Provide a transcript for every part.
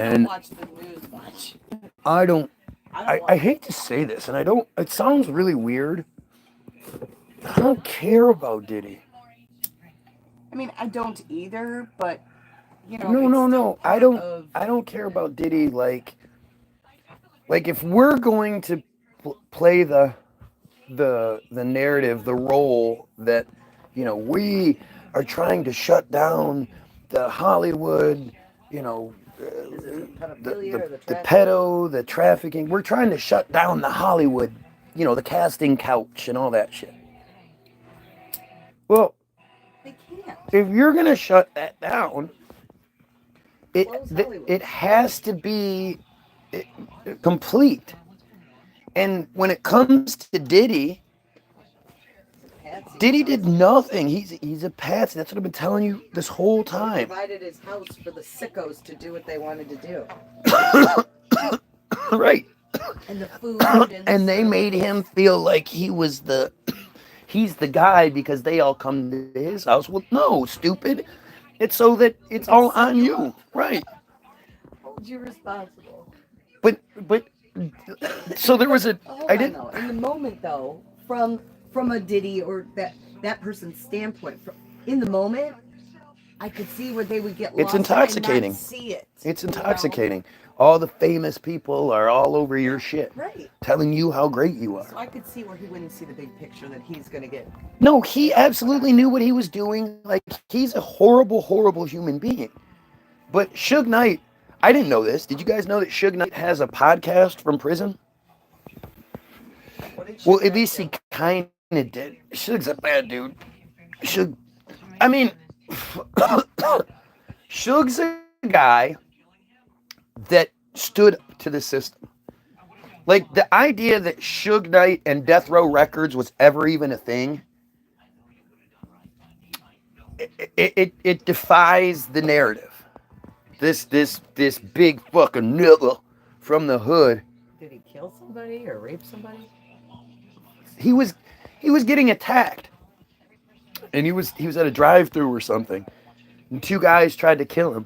don't watch the news much. I don't. I don't I watch. hate to say this, and I don't. It sounds really weird. I don't care about Diddy. I mean, I don't either, but No, it's no, still no. I part don't. of. I don't care about Diddy. Like if we're going to play the narrative, the role that we are trying to shut down the Hollywood, you know, Is it the the pedophilia the or the the trafficking? pedo, the trafficking. We're trying to shut down the Hollywood, the casting couch and all that shit. Well, They can't if you're gonna shut that down, close Hollywood. it has to be complete. And when it comes to Diddy, Patsy, it Diddy sounds did like. nothing. He's a patsy. That's what I've been telling you this whole He time. provided his house for the sickos to do what they wanted to do, Right. and the food and the And they made service. him feel like he's the guy because they all come to his house. Well, no, stupid. It's so that it's We can all set on you you. up, Right. hold you responsible. But so there But was a hold I on didn't though. In the moment though, from a Diddy or that person's standpoint, in the moment, I could see where they would get it's lost and not intoxicating. see it. It's You know, intoxicating. All the famous people are all over your shit, right? telling you how great you So are. I could see where he wouldn't see the big picture that he's gonna get, No, he put on. absolutely knew what he was doing. Like, he's a horrible, horrible human being. But Suge Knight, I didn't know this. Did you guys know that Suge Knight has a podcast from prison? What did Well, Suge at Knight least he do? kind of did. Suge's a bad dude. Suge, I mean, Suge's a guy that stood up to the system. Like, the idea that Suge Knight and Death Row Records was ever even a thing, it defies the narrative. This big fucking nigga from the hood. Did he kill somebody or rape somebody? He was he was getting attacked, and he was at a drive-through or something, and two guys tried to kill him.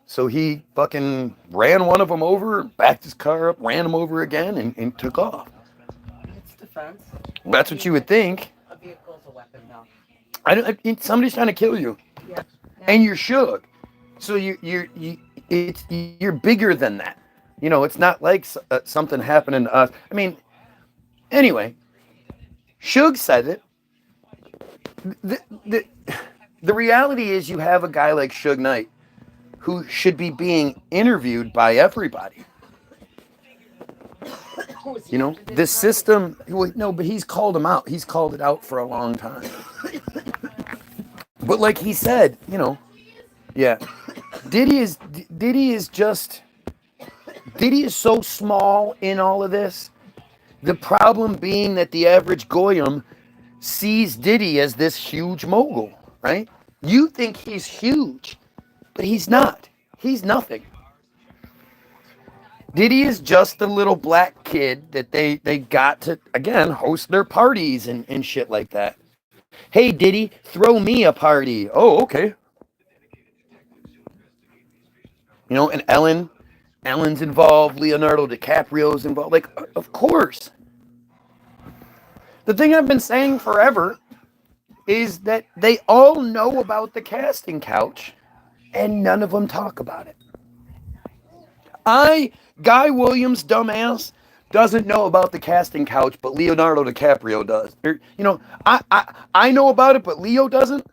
So he fucking ran one of them over, backed his car up, ran him over again, and took off. It's defense. That's I what mean, you would think. a vehicle's a weapon now. Somebody's trying to kill you, Yeah. and you're shook. So you're bigger than that. It's not like something happening to us. I mean, anyway, Suge said it. The, the, the reality is you have a guy like Suge Knight who should be being interviewed by everybody. Was he after The Diddy tried? system, well, no, but he's called him out. He's called it out for a long time. But like he said, yeah, Diddy is Diddy is just Diddy is so small in all of this. The problem being that the average goyim sees Diddy as this huge mogul, right? You think he's huge, but he's not. He's nothing. Diddy is just a little black kid that they got to, again, host their parties and shit like that. Hey, Diddy, throw me a party. Oh, okay. And Ellen's involved, Leonardo DiCaprio's involved. Like, of course. The thing I've been saying forever is that they all know about the casting couch and none of them talk about it. Guy Williams, dumbass, doesn't know about the casting couch, but Leonardo DiCaprio does. I know about it, but Leo doesn't.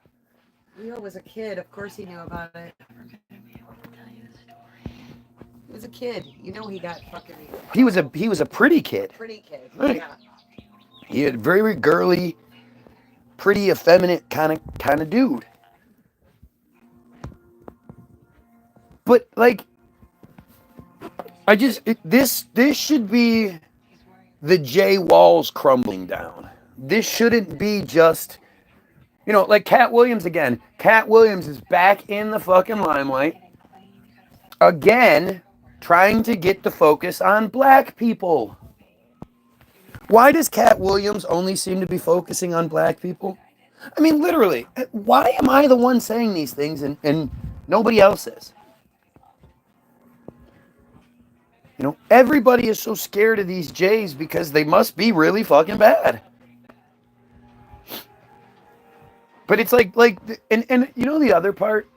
Leo was a kid. Of course he knew about it. He was a kid. You know he got fucking He was a pretty kid. pretty kid. Right. Yeah. He had very girly, pretty, effeminate kind of dude. But like, this should be the Jay walls crumbling down. This shouldn't be just like Cat Williams again. Cat Williams is back in the fucking limelight again, trying to get the focus on black people. Why does Cat Williams only seem to be focusing on black people? I mean, literally, why am I the one saying these things and nobody else is? Everybody is so scared of these Jays because they must be really fucking bad. But it's and the other part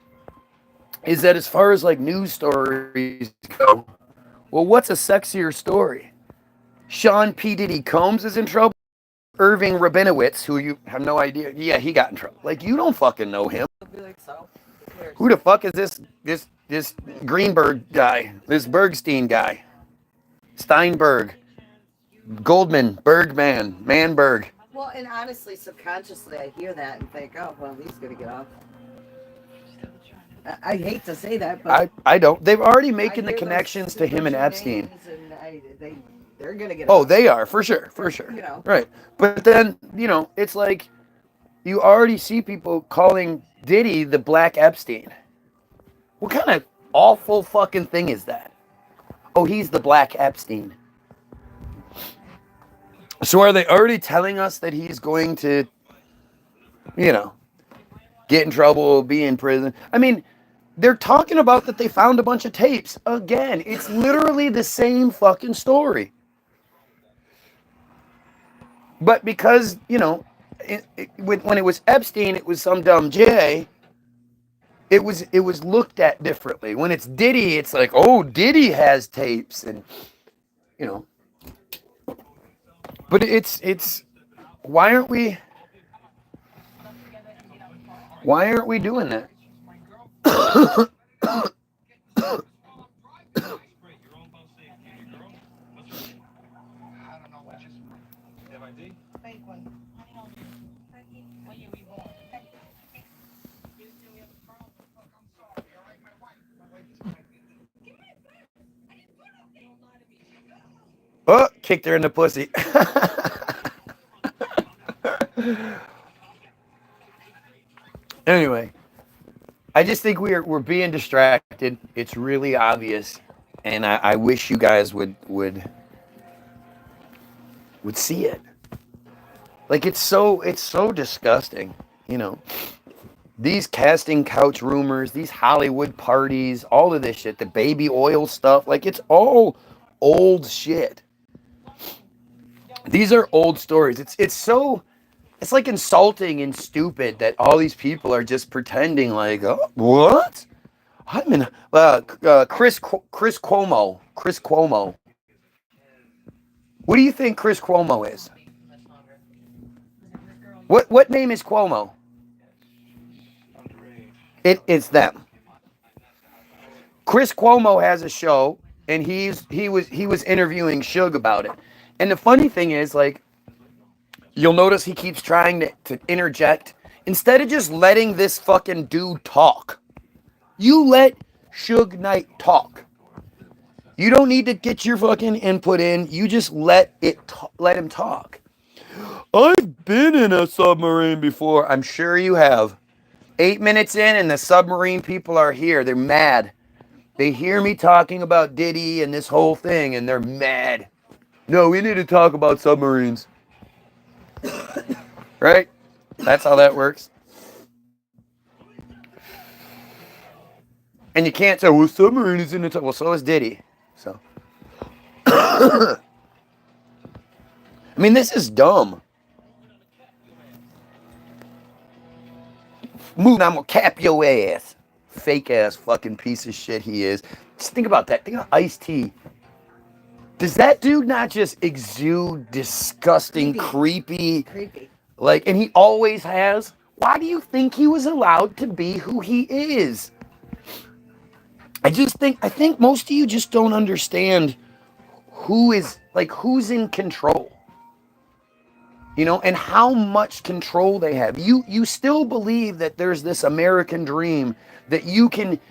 is that as far as like news stories go, well, what's a sexier story? Sean P. Diddy Combs is in trouble. Irving Rabinowitz, who you have no idea, yeah, he got in trouble. Like, you don't fucking know him. Who the fuck is this Greenberg guy? This Bergstein guy? Steinberg, Goldman, Bergman, Manberg. Well, and honestly, subconsciously, I hear that and think, oh, well, he's gonna get off. I hate to say that, but I don't. They've already making the connections to him and Epstein. They're gonna get. Oh, off. they are for sure, Right, but then it's like you already see people calling Diddy the Black Epstein. What kind of awful fucking thing is that? Oh, he's the Black Epstein. So are they already telling us that he's going to, get in trouble, be in prison? I mean, they're talking about that they found a bunch of tapes. Again, it's literally the same fucking story. But because, when it was Epstein, it was some dumb J. It was looked at differently. When it's Diddy, it's like, oh, Diddy has tapes, and But it's why aren't we doing that? Oh, kicked her in the pussy. Anyway, I just think we're being distracted. It's really obvious, and I wish you guys would see it. Like, it's so disgusting, These casting couch rumors, these Hollywood parties, all of this shit, the baby oil stuff, like, it's all old shit. These are old stories. It's like insulting and stupid that all these people are just pretending like, oh, what? I'm in Chris Cuomo. Chris Cuomo. What do you think Chris Cuomo is? What name is Cuomo? It's them. Chris Cuomo has a show, and he was interviewing Suge about it. And the funny thing is, like, you'll notice he keeps trying to interject. Instead of just letting this fucking dude talk, you let Suge Knight talk. You don't need to get your fucking input in. You just let him talk. I've been in a submarine before. I'm sure you have. 8 minutes in, and the submarine people are here. They're mad. They hear me talking about Diddy and this whole thing, and they're mad. No, we need to talk about submarines. Right? That's how that works. And you can't say, well, submarine is in the top. Well, so is Diddy. So. I mean, this is dumb. Move, I'm gonna cap your ass. Fake ass fucking piece of shit he is. Just think about that. Think about Ice-T. Does that dude not just exude disgusting, creepy? Like, and he always has? Why do you think he was allowed to be who he is? I think most of you just don't understand who's in control. And how much control they have. You still believe that there's this American dream that you can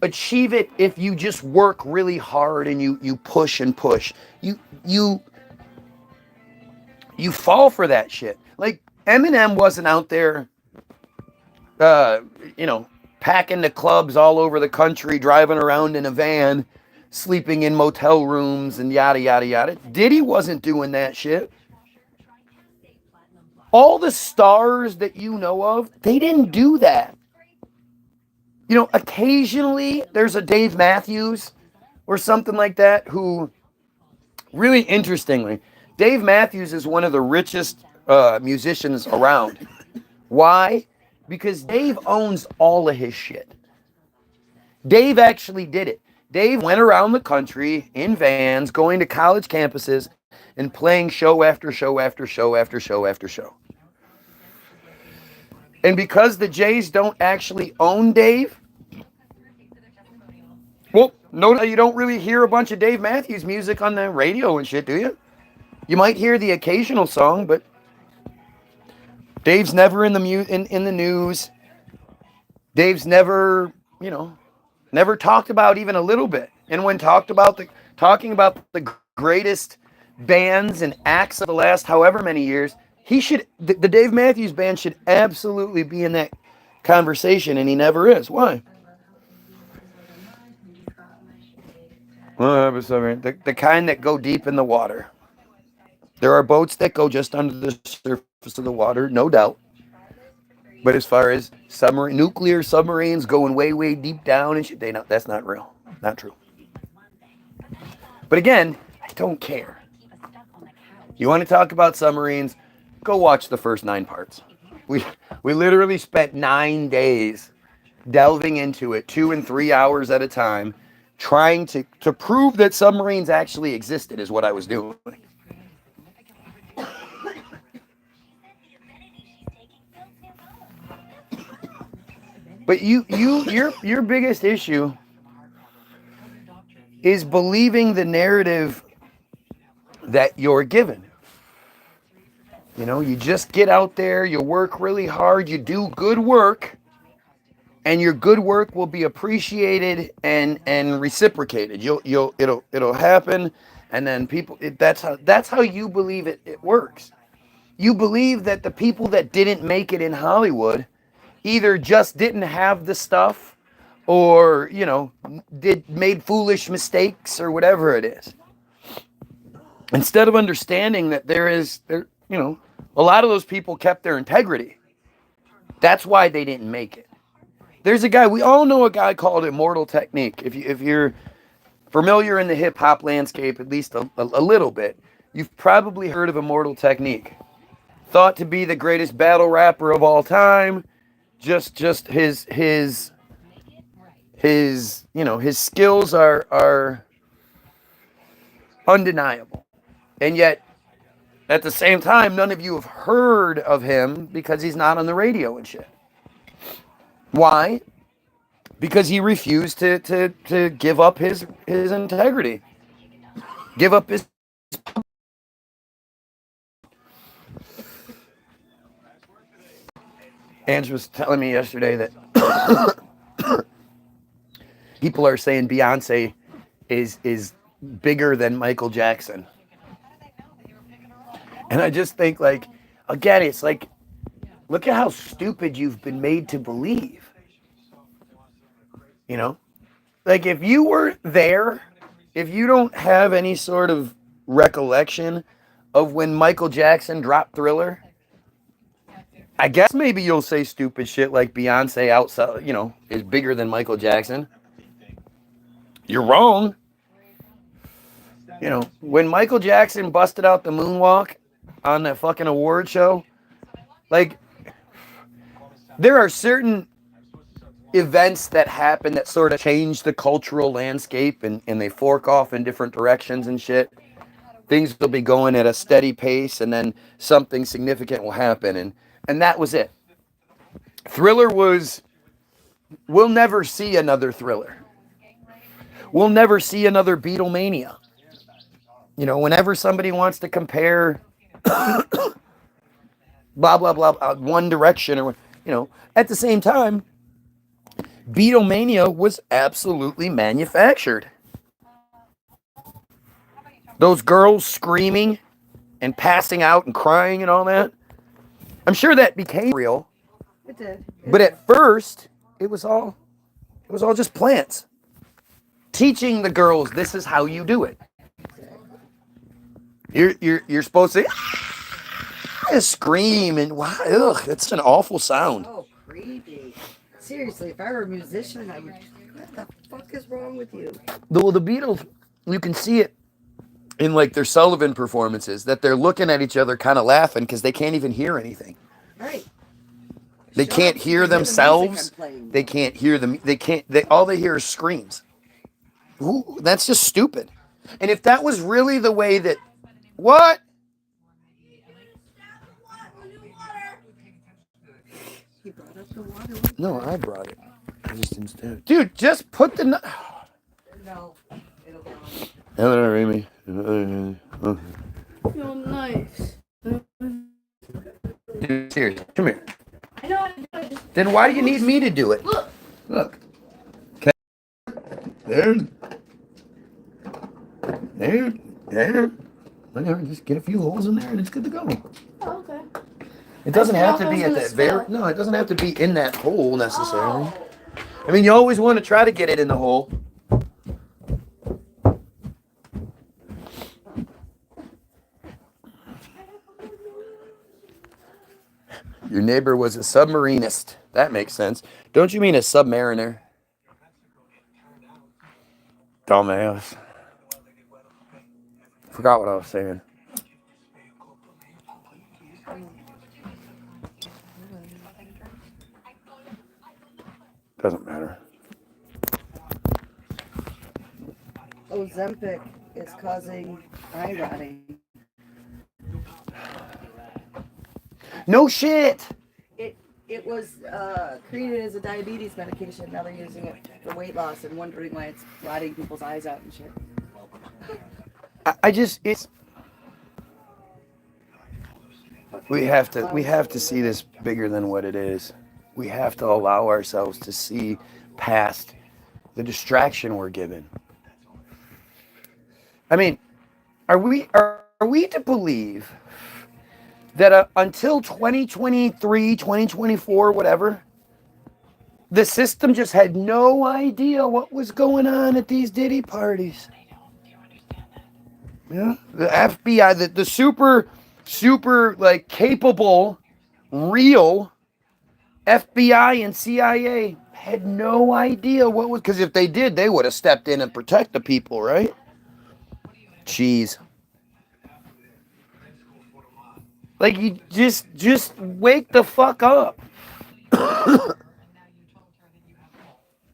achieve it if you just work really hard and you push and push. You fall for that shit. Like, Eminem wasn't out there packing the clubs all over the country, driving around in a van, sleeping in motel rooms and yada yada yada. Diddy wasn't doing that shit. All the stars that you know of, they didn't do that. Occasionally there's a Dave Matthews or something like that, who really interestingly, Dave Matthews is one of the richest musicians around. Why? Because Dave owns all of his shit. Dave actually did it. Dave went around the country in vans, going to college campuses and playing show after show after show after show after show. And because the Jays don't actually own Dave, well, no, you don't really hear a bunch of Dave Matthews music on the radio and shit, do you? You might hear the occasional song, but Dave's never in the in the news. Dave's never, never talked about even a little bit. And when talking about the greatest bands and acts of the last however many years, the Dave Matthews Band should absolutely be in that conversation, and he never is. Why? Well, the kind that go deep in the water. There are boats that go just under the surface of the water, no doubt. But as far as nuclear submarines going way, way deep down and shit, that's not real. Not true. But again, I don't care. You want to talk about submarines? Go watch the first 9 parts. We literally spent 9 days delving into it, 2 and 3 hours at a time, trying to prove that submarines actually existed is what I was doing. But your biggest issue is believing the narrative that you're given. You just get out there, you work really hard, you do good work, and your good work will be appreciated and reciprocated. It'll happen, and then that's how you believe it works. You believe that the people that didn't make it in Hollywood either just didn't have the stuff, or made foolish mistakes, or whatever it is. Instead of understanding that a lot of those people kept their integrity. That's why they didn't make it. There's a guy, we all know a guy called Immortal Technique. If you're familiar in the hip hop landscape, at least a little bit, you've probably heard of Immortal Technique. Thought to be the greatest battle rapper of all time. Just his skills are undeniable. And yet, at the same time, none of you have heard of him because he's not on the radio and shit. Why? Because he refused to give up his integrity. Give up his... Ange was telling me yesterday that people are saying Beyonce is bigger than Michael Jackson. And I just think, again, it's like, look at how stupid you've been made to believe. If you weren't there, if you don't have any sort of recollection of when Michael Jackson dropped Thriller, I guess maybe you'll say stupid shit like Beyonce outside, is bigger than Michael Jackson. You're wrong. When Michael Jackson busted out the moonwalk on that fucking award show, there are certain events that happen that sort of change the cultural landscape, and they fork off in different directions and shit. Things will be going at a steady pace, and then something significant will happen, and that was it. Thriller we'll never see another Thriller. We'll never see another Beatlemania. Whenever somebody wants to compare blah, blah, blah, One Direction, or, at the same time, Beatlemania was absolutely manufactured. Those girls screaming and passing out and crying and all that. I'm sure that became real. It did. But at first, it was all just plants. Teaching the girls, this is how you do it. You're supposed to scream and wow, it's an awful sound. Oh, creepy. Seriously, if I were a musician, I would. What the fuck is wrong with you? The Beatles, you can see it in like their Sullivan performances that they're looking at each other kind of laughing because they can't even hear anything. Right. They Shut can't up, hear you can hear the music I'm themselves. playing. They can't hear them. They can't. They all they hear is screams. Ooh, that's just stupid. And if that was really the way that what? He brought up the water. No, I brought it. I just didn't stand it. Dude, just put the. No, it'll go on. Hello, Amy. You're nice. Dude, seriously, come here. I know. Then why do you need me to do it? Look. Look. Okay. There. Whatever, just get a few holes in there and it's good to go. Oh, okay. It doesn't I have to thought be it at was that gonna very. spill. No, it doesn't have to be in that hole necessarily. Oh. I mean, you always want to try to get it in the hole. Your neighbor was a submarinist. That makes sense. Don't you mean a submariner? Dumbass. Forgot what I was saying. Doesn't matter. Ozempic is causing eye rotting. No shit. It was created as a diabetes medication. Now they're using it for weight loss and wondering why it's rotting people's eyes out and shit. It's. We have to see this bigger than what it is. We have to allow ourselves to see past the distraction we're given. I mean, are we to believe that until 2023, 2024, whatever, the system just had no idea what was going on at these Diddy parties? Yeah, the FBI, the super like capable, real FBI and CIA had no idea what was, because if they did, they would have stepped in and protect the people, right? Jeez. Like, you just wake the fuck up.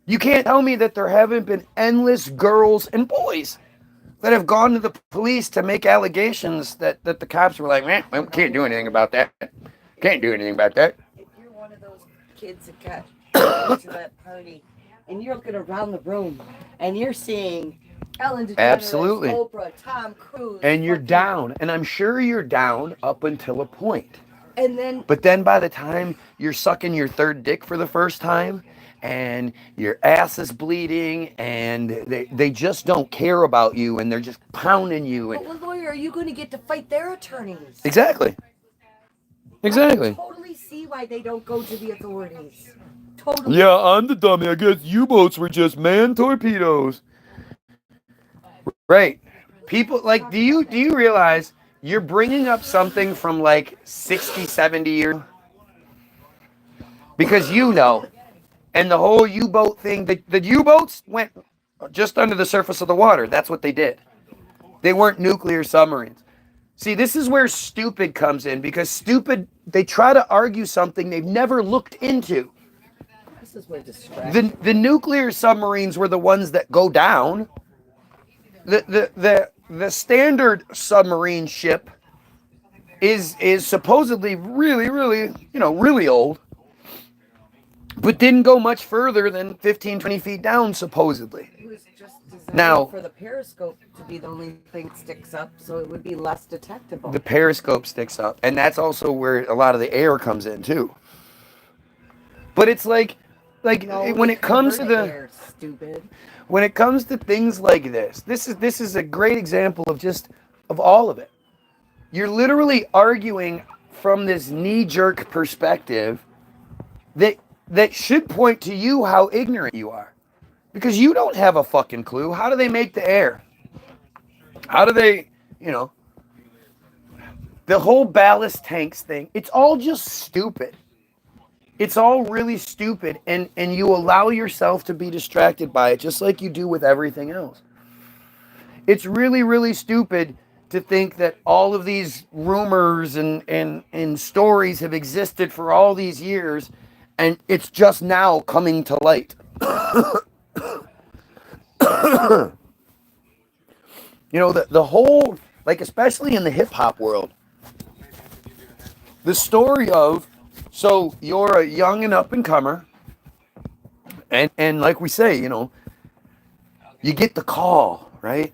You can't tell me that there haven't been endless girls and boys that have gone to the police to make allegations that the cops were like, man, we can't do anything about that. Can't do anything about that. If you're one of those kids that got to that party and you're looking around the room and you're seeing Ellen DeGeneres, Absolutely. Oprah, Tom Cruise, And you're fucking- down. And I'm sure you're down up until a point. And then But then by the time you're sucking your third dick for the first time and your ass is bleeding and they just don't care about you and they're just pounding you. but And what lawyer are you going to get to fight their attorneys? Exactly. I Exactly. totally see why they don't go to the authorities. Totally. Yeah, I'm the dummy. I guess U-boats were just man torpedoes. Right. People like, do you realize you're bringing up something from like 60, 70 years? Because you know, and the whole U-boat thing, the U-boats went just under the surface of the water. That's what they did. They weren't nuclear submarines. See, this is where stupid comes in, because stupid, they try to argue something they've never looked into. This is where distraction. The nuclear submarines were the ones that go down. The standard submarine ship is supposedly really, really, really old, but didn't go much further than 15, 20 feet down, supposedly. It was just designed Now- for the periscope to be the only thing that sticks up, so it would be less detectable. The periscope sticks up, and that's also where a lot of the air comes in too. But it's like No, when we it comes to convert the air, stupid. when it comes to things like this is a great example of all of it. You're literally arguing from this knee-jerk perspective that should point to you how ignorant you are. Because you don't have a fucking clue. How do they make the air? How do they, the whole ballast tanks thing, it's all just stupid. It's all really stupid, and you allow yourself to be distracted by it, just like you do with everything else. It's really, really stupid to think that all of these rumors and stories have existed for all these years, and it's just now coming to light. You know, the whole, like, especially in the hip hop world, the story of, so you're a young and up and comer, and like we say, you know, you get the call, right?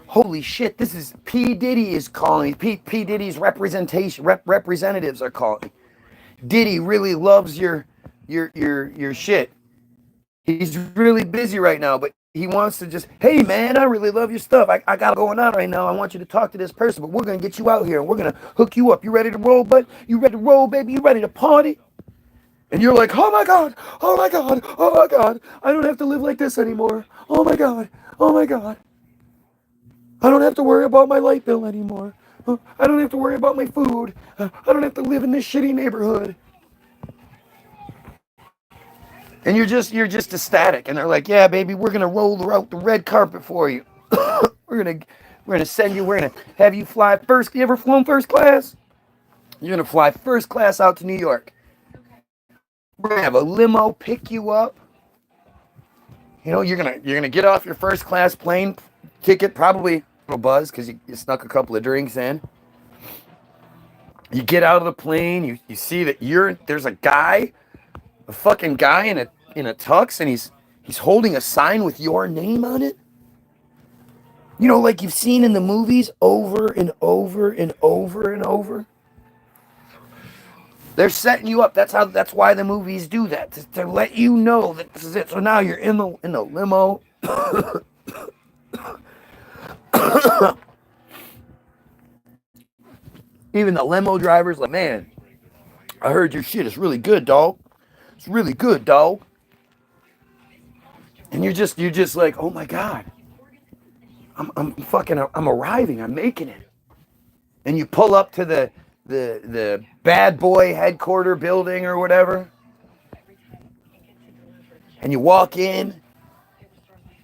Holy shit, this is P. Diddy is calling. P. Diddy's representatives are calling. Diddy really loves your shit. He's really busy right now, but he wants to just, hey man, I really love your stuff. I got it going on right now. I want you to talk to this person, but we're gonna get you out here and we're gonna hook you up. You ready to roll, bud? You ready to roll, baby? You ready to party? And you're like, oh my God, oh my God, oh my God. I don't have to live like this anymore. Oh my God, oh my God. I don't have to worry about my light bill anymore. I don't have to worry about my food. I don't have to live in this shitty neighborhood. And you're just ecstatic. And they're like, yeah, baby, we're gonna roll out the red carpet for you. We're gonna send you. We're gonna have you fly first. You ever flown first class? You're gonna fly first class out to New York. We're gonna have a limo pick you up. You know, you're gonna get off your first class plane ticket, probably a little buzz because you snuck a couple of drinks in. You get out of the plane. You see that there's a fucking guy in a tux, and he's holding a sign with your name on it. You know, like you've seen in the movies over and over and over and over. They're setting you up. That's why the movies do that, to let you know that this is it. So now you're in the limo. Even the limo driver's like, man, I heard your shit is really good, dog. It's really good, dog. And you're just like, oh my God. I'm arriving. I'm making it. And you pull up to the bad boy headquarter building or whatever. And you walk in,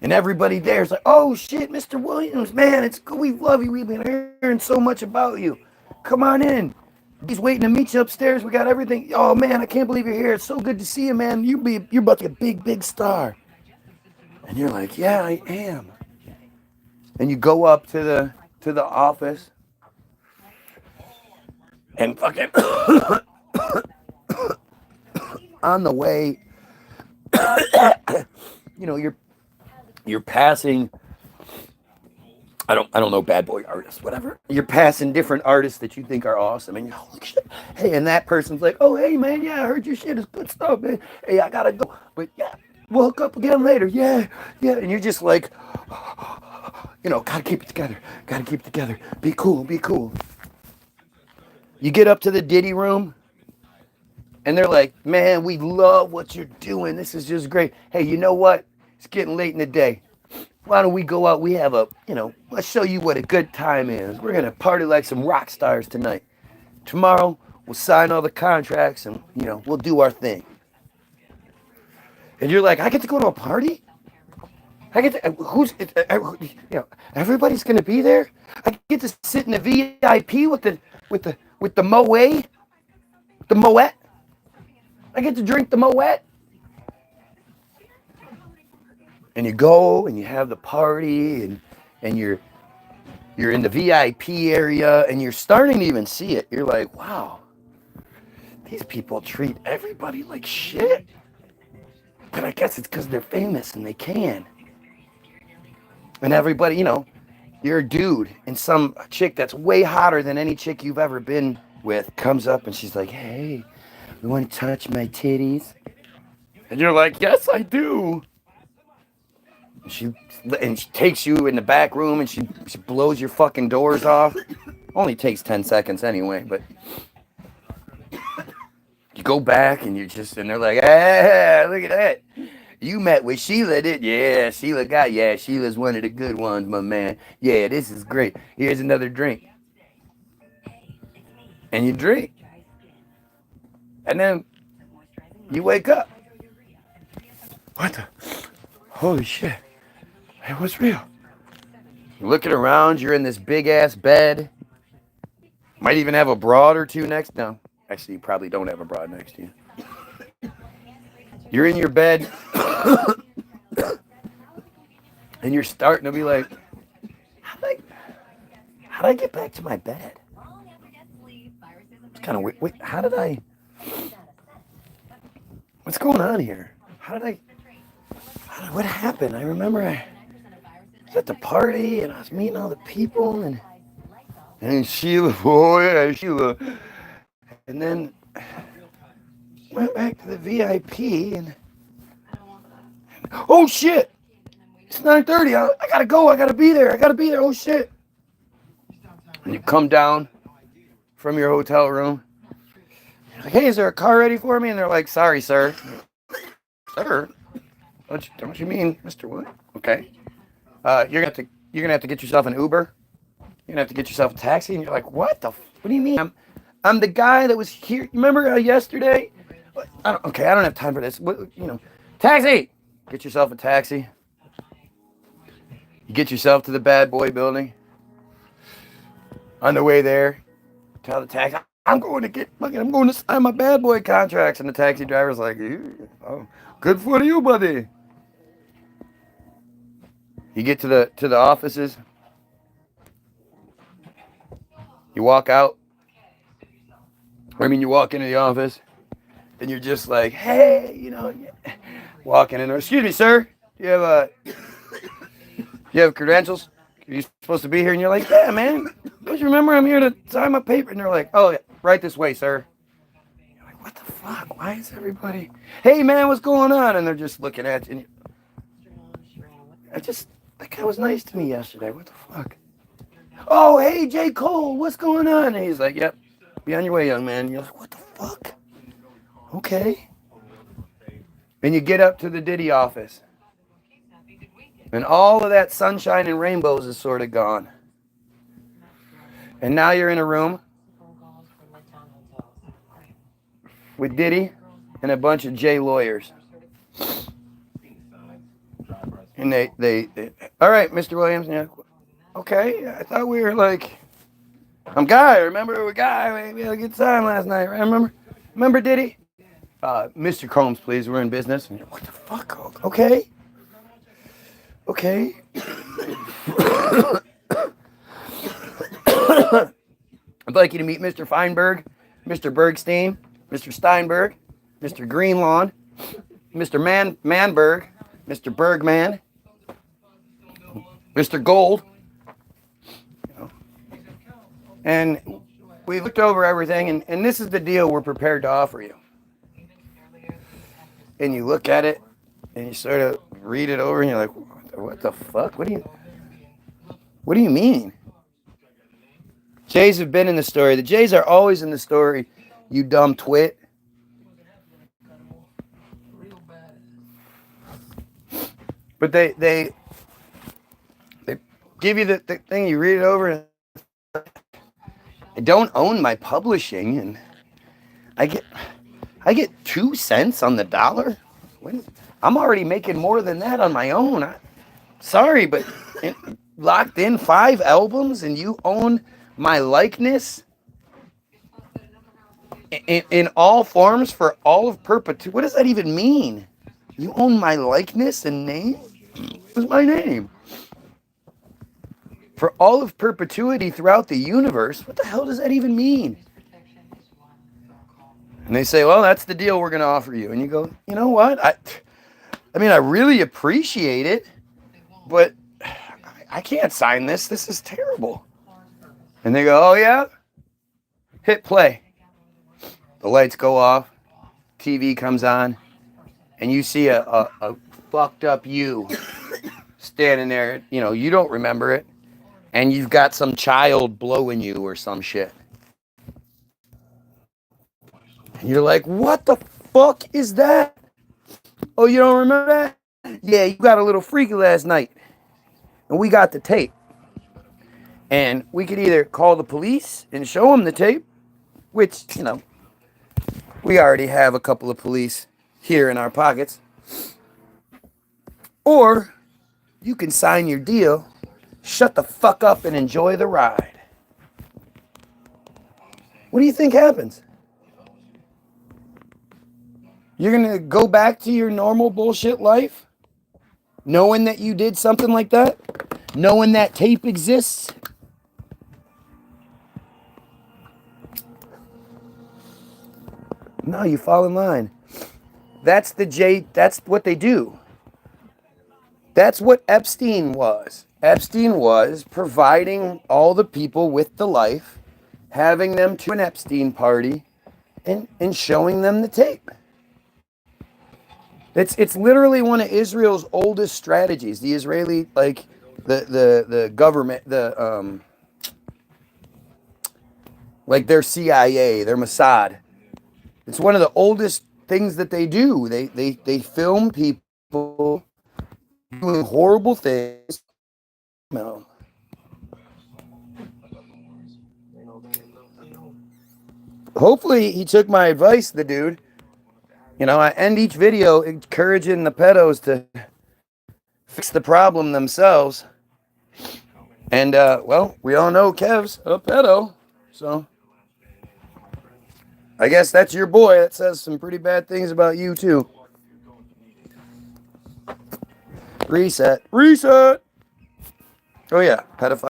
and everybody there is like, oh shit, Mr. Williams, man, it's good. We love you. We've been hearing so much about you. Come on in. He's waiting to meet you upstairs. We got everything. Oh man, I can't believe you're here. It's so good to see you, man. You're about to be a big, big star. And you're like, yeah, I am. And you go up to the office, and fucking on the way, you know, you're passing. I don't know bad boy artists, whatever. You're passing different artists that you think are awesome, and you're like, holy shit. Hey, and that person's like, oh hey man, yeah, I heard your shit is good stuff, man. Hey, I gotta go, but yeah, we'll hook up again later. Yeah, and you're just like, you know, gotta keep it together. Gotta keep it together. Be cool, be cool. You get up to the Diddy room, and they're like, man, we love what you're doing. This is just great. Hey, you know what? It's getting late in the day. Why don't we go out? We have let's show you what a good time is. We're going to party like some rock stars tonight. Tomorrow, we'll sign all the contracts and, we'll do our thing. And you're like, I get to go to a party? I get to, everybody's going to be there? I get to sit in the VIP with the Moet? The Moet? I get to drink the Moet? And you go and you have the party and you're in the VIP area and you're starting to even see it. You're like, wow, these people treat everybody like shit. But I guess it's because they're famous and they can. And everybody, you're a dude and some chick that's way hotter than any chick you've ever been with comes up and she's like, hey, you want to touch my titties? And you're like, yes, I do. She takes you in the back room and she blows your fucking doors off. Only takes 10 seconds anyway, but you go back and they're like, hey, look at that. You met with Sheila, didn't you? Yeah, Sheila's one of the good ones, my man. Yeah, this is great. Here's another drink. And you drink. And then You wake up. What the? Holy shit. It was real. You're looking around. You're in this big-ass bed. Might even have a broad or two next. No, actually, you probably don't have a broad next to you. You're in your bed. And you're starting to be like, how did I get back to my bed? It's kind of weird. Wait, what's going on here? What happened? I remember I was at the party and I was meeting all the people and Sheila, oh yeah, Sheila. And then went back to the VIP and oh shit! It's 9:30. I gotta go. I gotta be there. Oh shit! And you come down from your hotel room. You're like, hey, is there a car ready for me? And they're like, sorry, sir. Sir? Don't you mean Mr. What? Okay. You're gonna have to get yourself an Uber. You're gonna have to get yourself a taxi. And you're like, what do you mean? I'm the guy that was here. You remember yesterday? I don't have time for this. Taxi. Get yourself a taxi. You get yourself to the bad boy building. On the way there, tell the taxi, I'm going to sign my bad boy contracts. And the taxi driver's like, oh, good for you, buddy. You get to the offices. You walk out. You walk into the office. And you're just like, hey, walking in there. Excuse me, sir. Do you have credentials? Are you supposed to be here? And you're like, yeah, man. Don't you remember I'm here to sign my paper? And they're like, oh, yeah, right this way, sir. You're like, what the fuck? Why is everybody? Hey, man, what's going on? And they're just looking at you. That guy was nice to me yesterday. What the fuck? Oh, hey, J. Cole, what's going on? And he's like, yep, be on your way, young man. And you're like, what the fuck? Okay. And you get up to the Diddy office. And all of that sunshine and rainbows is sort of gone. And now you're in a room with Diddy and a bunch of J lawyers. And they all right, Mr. Williams. Yeah, okay, I thought we were like, I'm Guy. Remember we Guy? We had a good time last night, right? Remember Diddy? Mr. Combs, please. We're in business. And you're, what the fuck? Okay. I'd like you to meet Mr. Feinberg, Mr. Bergstein, Mr. Steinberg, Mr. Greenlawn, Mr. Manberg, Mr. Bergman, Mr. Gold. And we looked over everything, and this is the deal we're prepared to offer you. And you look at it, and you sort of read it over, and you're like, what the fuck? What do you mean? Jays have been in the story. The Jays are always in the story, you dumb twit. But they give you the thing, you read it over, and I don't own my publishing, and I get 2 cents on the dollar. I'm already making more than that on my own. Sorry, but locked in 5 albums, and you own my likeness in all forms for all of perpetuity. What does that even mean? You own my likeness and name? What's my name? For all of perpetuity throughout the universe. What the hell does that even mean? And they say, well, that's the deal we're going to offer you. And you go, you know what? I really appreciate it, but I can't sign this. This is terrible. And they go, oh, yeah? Hit play. The lights go off. TV comes on. And you see a fucked up you standing there. You don't remember it. And you've got some child blowing you or some shit. And you're like, what the fuck is that? Oh, you don't remember that? Yeah, you got a little freaky last night. And we got the tape. And we could either call the police and show them the tape, which, we already have a couple of police here in our pockets. Or you can sign your deal, shut the fuck up, and enjoy the ride. What do you think happens? You're going to go back to your normal bullshit life? Knowing that you did something like that? Knowing that tape exists? No, you fall in line. That's what they do. That's what Epstein was. Epstein was providing all the people with the life, having them to an Epstein party, and showing them the tape. It's literally one of Israel's oldest strategies. The Israeli, like the government, like their CIA, their Mossad. It's one of the oldest things that they do. They film people doing horrible things. No. Hopefully he took my advice, the dude. You know, I end each video encouraging the pedos to fix the problem themselves. And, well, we all know Kev's a pedo. So, I guess that's your boy. That says some pretty bad things about you, too. Reset. Reset! Oh, yeah. Pedophile.